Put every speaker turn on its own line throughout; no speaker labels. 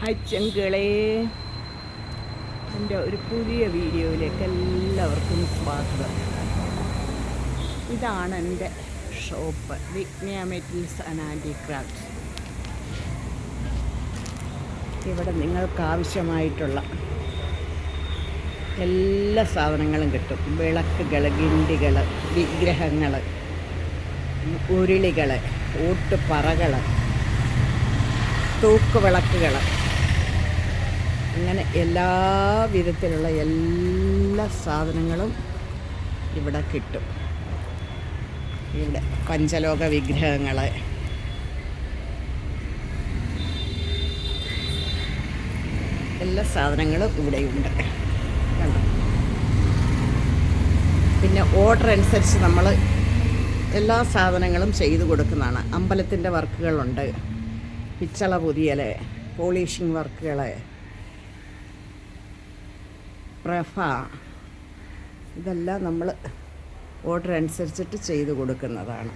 Hi ചെങ്കളെ, എൻ്റെ ഒരു പുതിയ വീഡിയോയിലേക്ക് എല്ലാവർക്കും സ്വാഗതം. ഇതാണ് എൻ്റെ ഷോപ്പ്, വിഗ്നയ മെറ്റൽസ് ആൻഡ് ഹാൻഡിക്രാഫ്റ്റ്സ്. ഇവിടെ നിങ്ങൾക്ക് ആവശ്യമായിട്ടുള്ള എല്ലാ സാധനങ്ങളും കിട്ടും. വിളക്കുകൾ, ഗിണ്ടികൾ, വിഗ്രഹങ്ങൾ, ഉരുളികൾ, ഊട്ടുപറകൾ, തൂക്കുവിളക്കുകൾ, അങ്ങനെ എല്ലാ വിധത്തിലുള്ള എല്ലാ സാധനങ്ങളും ഇവിടെ കിട്ടും. ഇവിടെ പഞ്ചലോക വിഗ്രഹങ്ങൾ, എല്ലാ സാധനങ്ങളും ഇവിടെയുണ്ട്. കണ്ടോ? പിന്നെ ഓർഡർ അനുസരിച്ച് നമ്മൾ എല്ലാ സാധനങ്ങളും ചെയ്തു കൊടുക്കുന്നതാണ്. അമ്പലത്തിൻ്റെ വർക്കുകളുണ്ട്, പിച്ചള പുതിയൽ, പോളിഷിങ് വർക്കുകൾ, പ്രഭ, ഇതെല്ലാം നമ്മൾ ഓർഡർ അനുസരിച്ചിട്ട് ചെയ്തു കൊടുക്കുന്നതാണ്.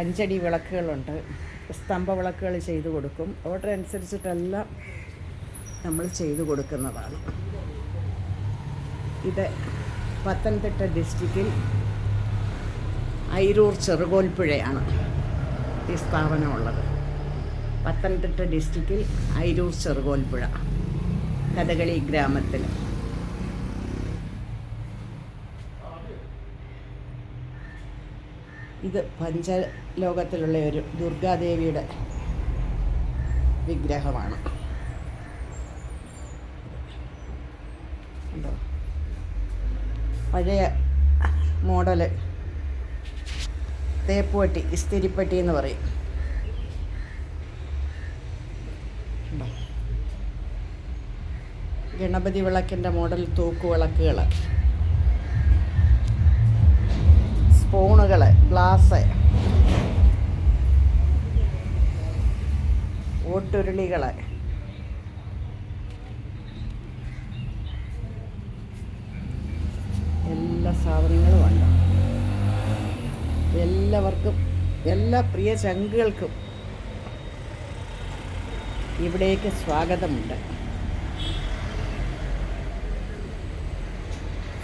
അഞ്ചടി വിളക്കുകളുണ്ട്, സ്തംഭ വിളക്കുകൾ ചെയ്തു കൊടുക്കും. ഓർഡർ അനുസരിച്ചിട്ടെല്ലാം നമ്മൾ ചെയ്തു കൊടുക്കുന്നതാണ്. ഇത് പത്തനംതിട്ട ഡിസ്ട്രിക്റ്റിൽ അയിരൂർ ചെറുകോൽപ്പുഴയാണ് ഈ സ്ഥാപനമുള്ളത്. പത്തനംതിട്ട ഡിസ്ട്രിക്റ്റിൽ അയിരൂർ ചെറുകോൽപ്പുഴ, കഥകളി ഗ്രാമത്തിൽ. ഇത് പഞ്ചലോകത്തിലുള്ള ഒരു ദുർഗാദേവിയുടെ വിഗ്രഹമാണ്. പഴയ മോഡല് തേപ്പുപെട്ടി, ഇസ്തിരിപ്പെട്ടി എന്ന് പറയും. ഗണപതി വിളക്കിൻ്റെ മോഡൽ തൂക്കുവിളക്കുകൾ, സ്പൂണുകൾ, ഗ്ലാസ്, ഓട്ടുരുളികൾ, എല്ലാ സാധനങ്ങളും ഉണ്ട്. എല്ലാവർക്കും, എല്ലാ പ്രിയ ചങ്കുകൾക്കും ഇവിടേക്ക് സ്വാഗതമുണ്ട്.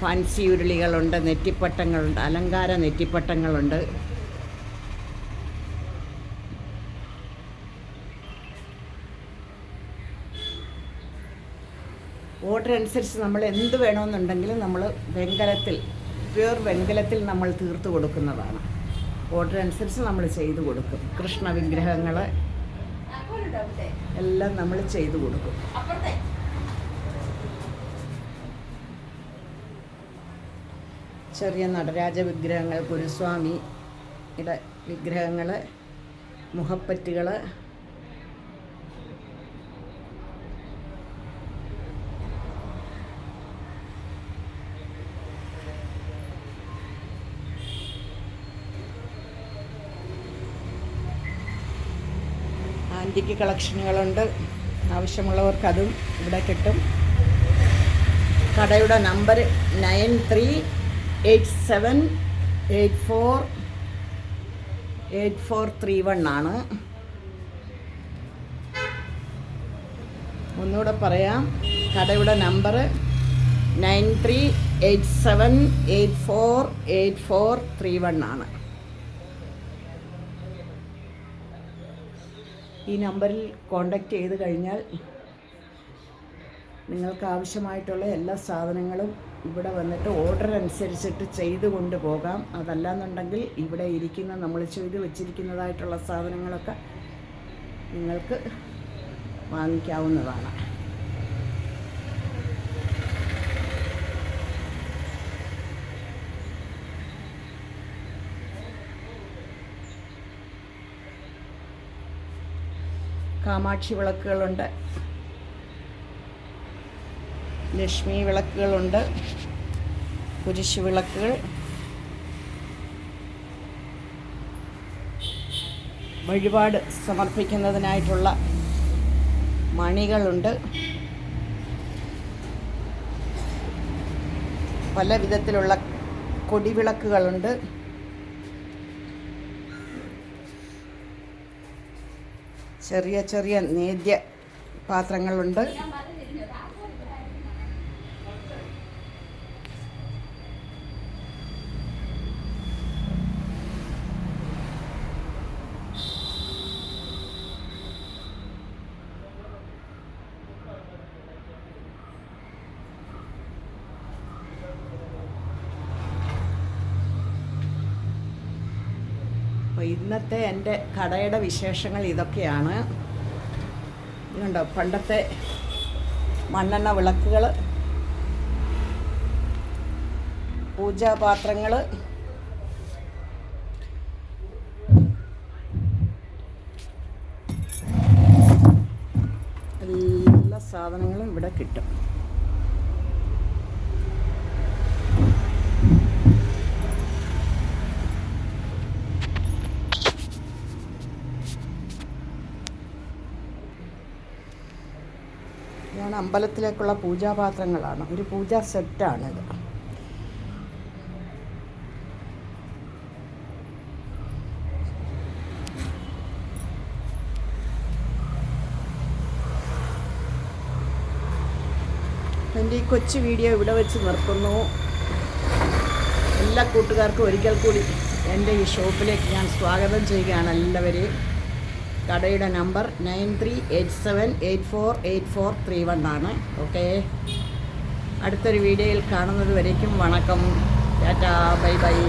ഫാൻസി ഉരുളികളുണ്ട്, നെറ്റിപ്പട്ടങ്ങളുണ്ട്, അലങ്കാര നെറ്റിപ്പട്ടങ്ങളുണ്ട്. ഓർഡർ അനുസരിച്ച് നമ്മൾ എന്ത് വേണമെന്നുണ്ടെങ്കിലും നമ്മൾ വെങ്കലത്തിൽ, പ്യുവർ വെങ്കലത്തിൽ നമ്മൾ തീർത്ത് കൊടുക്കുന്നതാണ്. ഓർഡർ അനുസരിച്ച് നമ്മൾ ചെയ്തു കൊടുക്കും. കൃഷ്ണ വിഗ്രഹങ്ങൾ എല്ലാം നമ്മൾ ചെയ്തു കൊടുക്കും. ചെറിയ നടരാജ വിഗ്രഹങ്ങൾ, ഗുരുസ്വാമിയുടെ വിഗ്രഹങ്ങൾ, മുഖപ്പറ്റുകൾ, ആൻറ്റിക്ക് കളക്ഷനുകളുണ്ട്. ആവശ്യമുള്ളവർക്ക് അതും ഇവിടെ കിട്ടും. കടയുടെ നമ്പർ 9387848431 ആണ്. ഒന്നുകൂടെ പറയാം, കടയുടെ നമ്പർ 9387848431 ആണ്. ഈ നമ്പറിൽ കോണ്ടാക്റ്റ് ചെയ്ത് കഴിഞ്ഞാൽ നിങ്ങൾക്ക് ആവശ്യമായിട്ടുള്ള എല്ലാ സാധനങ്ങളും ഇവിടെ വന്നിട്ട് ഓർഡർ അനുസരിച്ചിട്ട് ചെയ്തു കൊണ്ടുപോകാം. അതല്ലാന്നുണ്ടെങ്കിൽ ഇവിടെ ഇരിക്കുന്ന നമ്മൾ ചെയ്ത് വെച്ചിരിക്കുന്നതായിട്ടുള്ള സാധനങ്ങളൊക്കെ നിങ്ങൾക്ക് വാങ്ങിക്കാവുന്നതാണ്. കാമാക്ഷി വിളക്കുകളുണ്ട്, ലക്ഷ്മി വിളക്കുകളുണ്ട്, കുരിശ് വിളക്കുകൾ, വഴിപാട് സമർപ്പിക്കുന്നതിനായിട്ടുള്ള മണികളുണ്ട്. പല വിധത്തിലുള്ള
こ
കൊടിവിളക്കുകളുണ്ട്.
れ
This ചെറിയ ചെറിയ നേദ്യ പാത്രങ്ങളുണ്ട്. അപ്പോൾ ഇന്നത്തെ എൻ്റെ കടയുടെ വിശേഷങ്ങൾ ഇതൊക്കെയാണ്. ഇതുണ്ടോ പണ്ടത്തെ മണ്ണെണ്ണ വിളക്കുകൾ, പൂജാപാത്രങ്ങൾ, എല്ലാ സാധനങ്ങളും ഇവിടെ കിട്ടും. ഇതാണ് അമ്പലത്തിലേക്കുള്ള പൂജാപാത്രങ്ങളാണ്. ഒരു പൂജാ സെറ്റാണിത്. എൻ്റെ ഈ കൊച്ചു വീഡിയോ ഇവിടെ വെച്ച് നിർത്തുന്നു. എല്ലാ കൂട്ടുകാർക്കും ഒരിക്കൽ കൂടി എൻ്റെ ഈ ഷോപ്പിലേക്ക് ഞാൻ സ്വാഗതം ചെയ്യുകയാണ് എല്ലാവരെയും. കടയുടെ നമ്പർ 9387848431 ആണ്. ഓക്കെ, അടുത്തൊരു വീഡിയോയിൽ കാണുന്നത് വരേക്കും വണക്കം, ടാറ്റാ, ബൈ ബൈ.